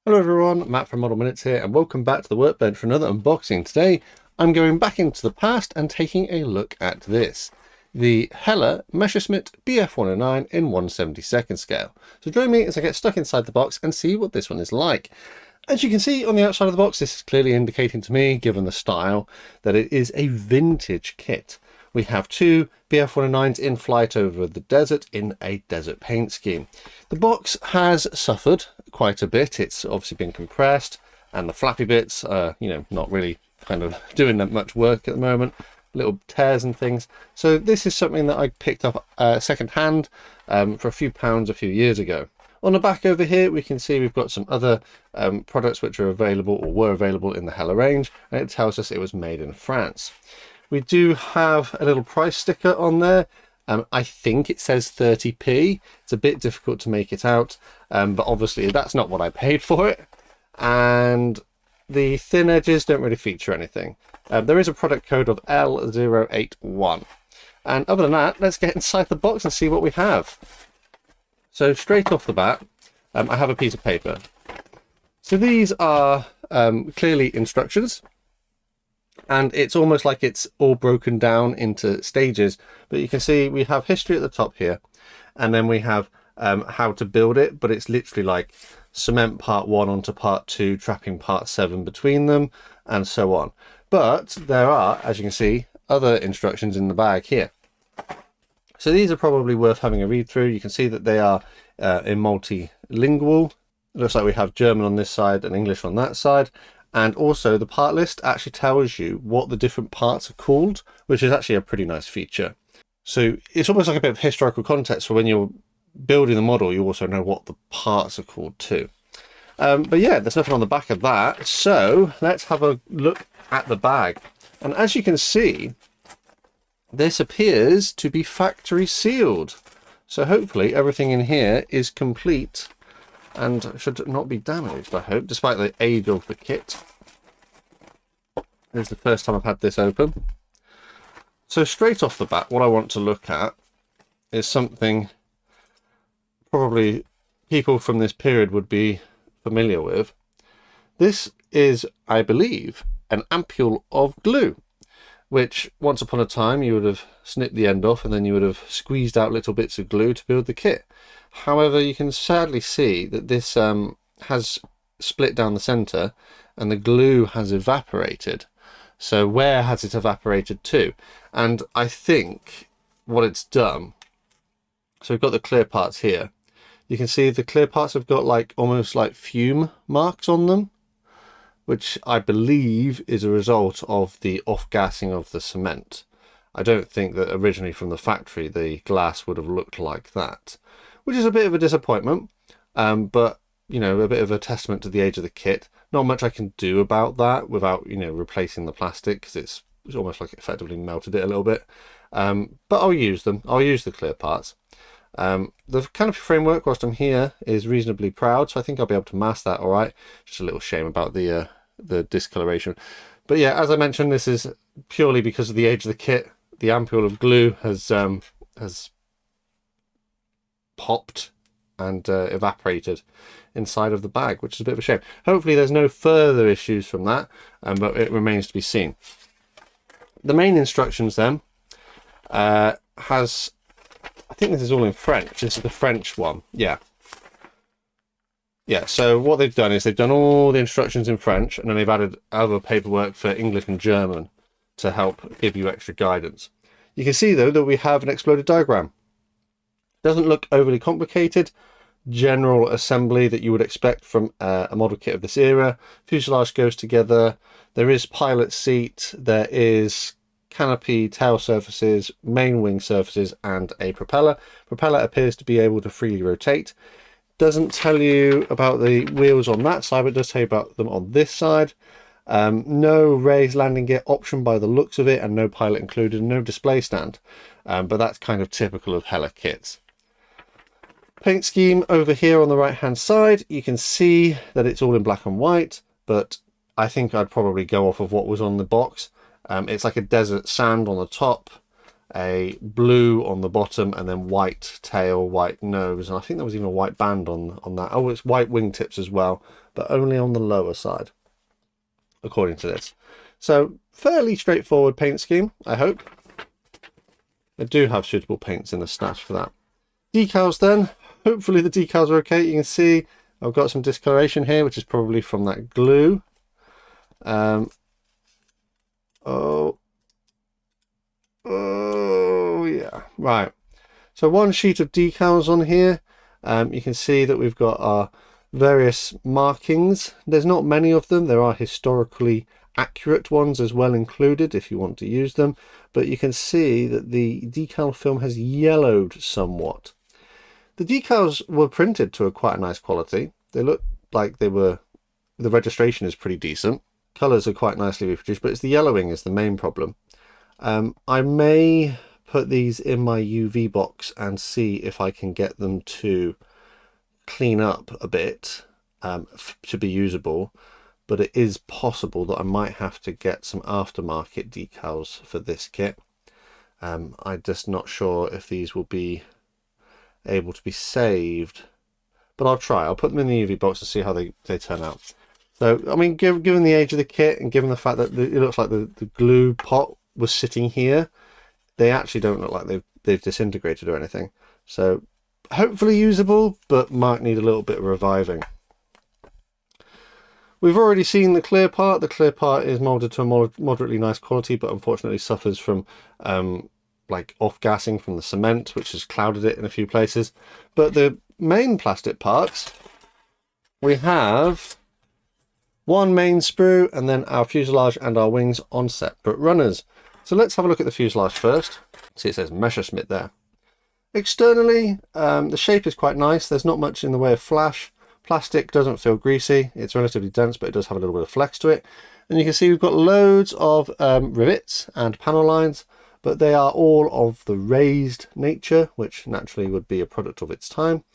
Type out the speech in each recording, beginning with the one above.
Hello everyone, Matt from Model Minutes here, and welcome back to the workbench for another unboxing. Today I'm going back into the past and taking a look at this, the Heller Messerschmitt Bf 109 in 1/72 scale. So join me as I get stuck inside the box and see what this one is like. As you can see on the outside of the box, this is clearly indicating to me, given the style, that it is a vintage kit. We have two Bf 109s in flight over the desert in a desert paint scheme. The box has suffered quite a bit. It's obviously been compressed, and the flappy bits are, not really kind of doing that much work at the moment. Little tears and things. So this is something that I picked up second hand for a few pounds a few years ago. On the back over here, we can see we've got some other products which are available or were available in the Heller range, and it tells us it was made in France. We do have a little price sticker on there. I think it says 30p. It's a bit difficult to make it out, but obviously that's not what I paid for it. And the thin edges don't really feature anything. There is a product code of L081. And other than that, let's get inside the box and see what we have. So straight off the bat, I have a piece of paper. So these are clearly instructions. And it's almost like it's all broken down into stages, but you can see we have history at the top here, and then we have how to build it, but it's literally like cement part 1 onto part 2, trapping part 7 between them, and so on. But there are, as you can see, other instructions in the bag here. So these are probably worth having a read through. You can see that they are in multilingual. It looks like we have German on this side and English on that side. And also the part list actually tells you what the different parts are called, which is actually a pretty nice feature. So it's almost like a bit of historical context for when you're building the model, you also know what the parts are called too. But yeah, there's nothing on the back of that. So let's have a look at the bag. And as you can see, this appears to be factory sealed. So hopefully everything in here is complete and should not be damaged, I hope, despite the age of the kit. This is the first time I've had this open. So straight off the bat, what I want to look at is something probably people from this period would be familiar with. This is, I believe, an ampule of glue, which once upon a time you would have snipped the end off and then you would have squeezed out little bits of glue to build the kit. However, you can sadly see that this has split down the center and the glue has evaporated. So where has it evaporated to? And I think what it's done, so we've got the clear parts here. You can see the clear parts have got like almost like fume marks on them, which I believe is a result of the off-gassing of the cement. I don't think that originally from the factory the glass would have looked like that, which is a bit of a disappointment, but a bit of a testament to the age of the kit. Not much I can do about that without replacing the plastic, because it's almost like it effectively melted it a little bit. But I'll use them. I'll use the clear parts. The canopy framework, whilst I'm here, is reasonably proud, so I think I'll be able to mask that all right. Just a little shame about the discoloration. But yeah, as I mentioned, this is purely because of the age of the kit. The ampule of glue has popped and evaporated inside of the bag, which is a bit of a shame. Hopefully there's no further issues from that, but it remains to be seen. The main instructions then has, I think this is all in French. This is the French one. Yeah, so what they've done is they've done all the instructions in French, and then they've added other paperwork for English and German to help give you extra guidance. You can see though that we have an exploded diagram. Doesn't look overly complicated. General assembly that you would expect from a model kit of this era. Fuselage goes together. There is pilot seat. There is canopy, tail surfaces, main wing surfaces, and a propeller. Propeller appears to be able to freely rotate. Doesn't tell you about the wheels on that side, but it does tell you about them on this side. No raised landing gear option by the looks of it, and no pilot included, no display stand. But that's kind of typical of Heller kits. Paint scheme over here on the right hand side, you can see that it's all in black and white, but I think I'd probably go off of what was on the box. It's like a desert sand on the top, a blue on the bottom, and then white tail, white nose, and I think there was even a white band on that. Oh, it's white wingtips as well, but only on the lower side, according to this. So fairly straightforward paint scheme, I hope. I do have suitable paints in the stash for that. Decals then. Hopefully the decals are okay. You can see I've got some discoloration here, which is probably from that glue. Oh yeah, right. So one sheet of decals on here. You can see that we've got our various markings. There's not many of them. There are historically accurate ones as well included if you want to use them, but you can see that the decal film has yellowed somewhat. The decals were printed to quite a nice quality. They look like they were, the registration is pretty decent. Colours are quite nicely reproduced, but it's the yellowing is the main problem. I may put these in my UV box and see if I can get them to clean up a bit to be usable, but it is possible that I might have to get some aftermarket decals for this kit. I'm just not sure if these will be able to be saved, but I'll try. I'll put them in the UV box to see how they turn out. So, I mean, given the age of the kit and given the fact that it looks like the glue pot was sitting here, they actually don't look like they've disintegrated or anything. So, hopefully usable, but might need a little bit of reviving. We've already seen the clear part. The clear part is molded to a moderately nice quality, but unfortunately suffers from like off-gassing from the cement, which has clouded it in a few places. But the main plastic parts, we have one main sprue and then our fuselage and our wings on separate runners. So let's have a look at the fuselage first. See, it says Messerschmitt there. Externally, the shape is quite nice. There's not much in the way of flash. Plastic doesn't feel greasy. It's relatively dense, but it does have a little bit of flex to it. And you can see we've got loads of rivets and panel lines, but they are all of the raised nature, which naturally would be a product of its time.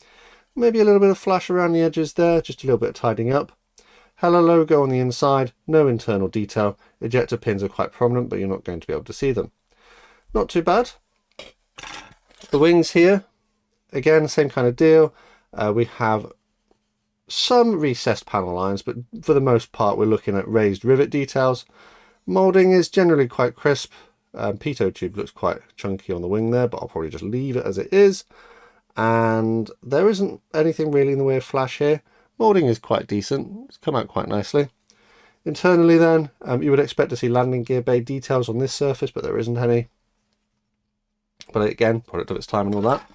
Maybe a little bit of flash around the edges there, just a little bit of tidying up. Heller logo on the inside, no internal detail. Ejector pins are quite prominent, but you're not going to be able to see them. Not too bad. The wings here, again, same kind of deal. We have some recessed panel lines, but for the most part we're looking at raised rivet details. Moulding is generally quite crisp. Pitot tube looks quite chunky on the wing there, but I'll probably just leave it as it is. And there isn't anything really in the way of flash here. Moulding is quite decent. It's come out quite nicely. Internally then, you would expect to see landing gear bay details on this surface, but there isn't any. But again, product of its time and all that.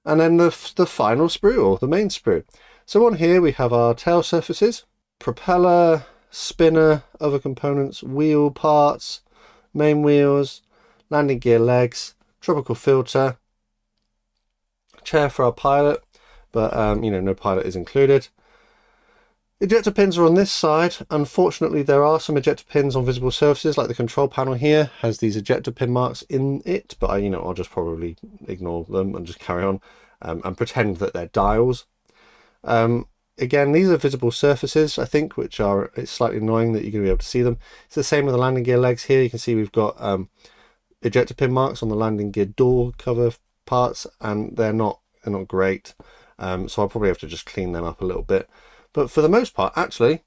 And then the final sprue, or the main sprue. So on here we have our tail surfaces, propeller, spinner, other components, wheel parts, main wheels, landing gear legs, tropical filter, chair for our pilot, but you know, no pilot is included. Ejector pins are on this side. Unfortunately, there are some ejector pins on visible surfaces, like the control panel here has these ejector pin marks in it, but I'll just probably ignore them and just carry on and pretend that they're dials. Again, these are visible surfaces, I think, which are, it's slightly annoying that you're going to be able to see them. It's the same with the landing gear legs here. You can see we've got ejector pin marks on the landing gear door cover parts, and they're not great. So I'll probably have to just clean them up a little bit. But for the most part, actually,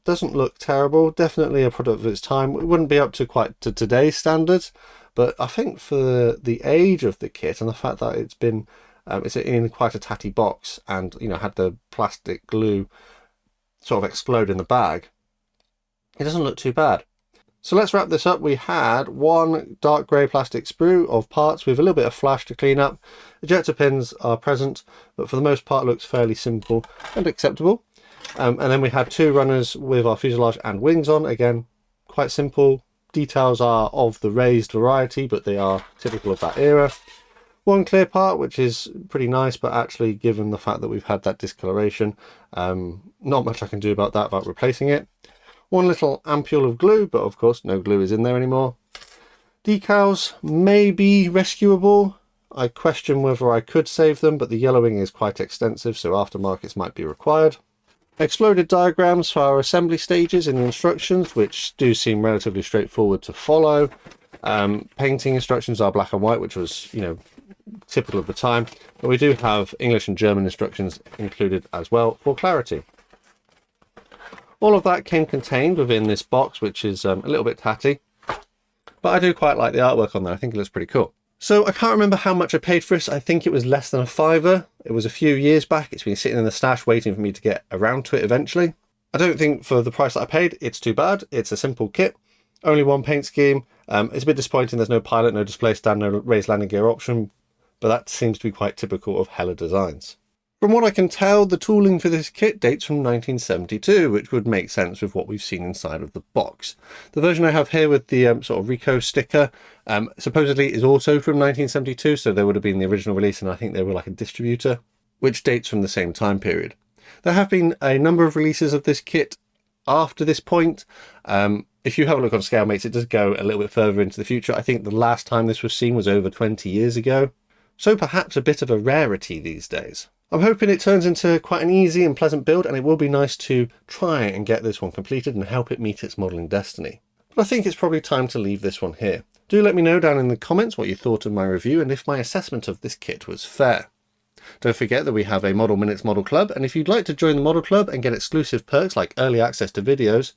doesn't look terrible. Definitely a product of its time. It wouldn't be up to quite to today's standards, but I think for the age of the kit and the fact that it's been it's in quite a tatty box and, you know, had the plastic glue sort of explode in the bag, it doesn't look too bad. So let's wrap this up. We had one dark grey plastic sprue of parts with a little bit of flash to clean up. Ejector pins are present, but for the most part looks fairly simple and acceptable. And then we had two runners with our fuselage and wings on. Again, quite simple. Details are of the raised variety, but they are typical of that era. One clear part, which is pretty nice, but actually, given the fact that we've had that discoloration, not much I can do about that, about replacing it. One little ampule of glue, but of course no glue is in there anymore. Decals may be rescuable. I question whether I could save them, but the yellowing is quite extensive, so aftermarkets might be required. Exploded diagrams for our assembly stages in the instructions, which do seem relatively straightforward to follow. Painting instructions are black and white, which was, typical of the time, but we do have English and German instructions included as well for clarity. All of that came contained within this box, which is a little bit tatty, but I do quite like the artwork on there. I think it looks pretty cool. So I can't remember how much I paid for this. I think it was less than £5. It was a few years back. It's been sitting in the stash waiting for me to get around to it eventually. I don't think for the price that I paid, it's too bad. It's a simple kit, only one paint scheme. It's a bit disappointing. There's no pilot, no display stand, no raised landing gear option, but that seems to be quite typical of Heller designs. From what I can tell, the tooling for this kit dates from 1972, which would make sense with what we've seen inside of the box. The version I have here with the sort of Riko sticker supposedly is also from 1972, so there would have been the original release, and I think they were like a distributor, which dates from the same time period. There have been a number of releases of this kit after this point. If you have a look on ScaleMates, it does go a little bit further into the future. I think the last time this was seen was over 20 years ago, so perhaps a bit of a rarity these days. I'm hoping it turns into quite an easy and pleasant build, and it will be nice to try and get this one completed and help it meet its modelling destiny. But I think it's probably time to leave this one here. Do let me know down in the comments what you thought of my review and if my assessment of this kit was fair. Don't forget that we have a Model Minutes Model Club, and if you'd like to join the Model Club and get exclusive perks like early access to videos,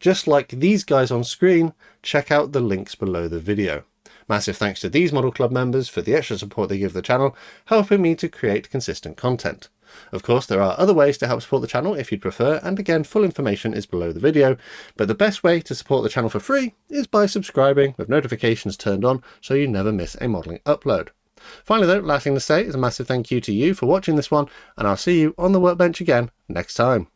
just like these guys on screen, check out the links below the video. Massive thanks to these Model Club members for the extra support they give the channel, helping me to create consistent content. Of course, there are other ways to help support the channel if you'd prefer, and again, full information is below the video, but the best way to support the channel for free is by subscribing with notifications turned on so you never miss a modelling upload. Finally though, last thing to say is a massive thank you to you for watching this one, and I'll see you on the workbench again next time.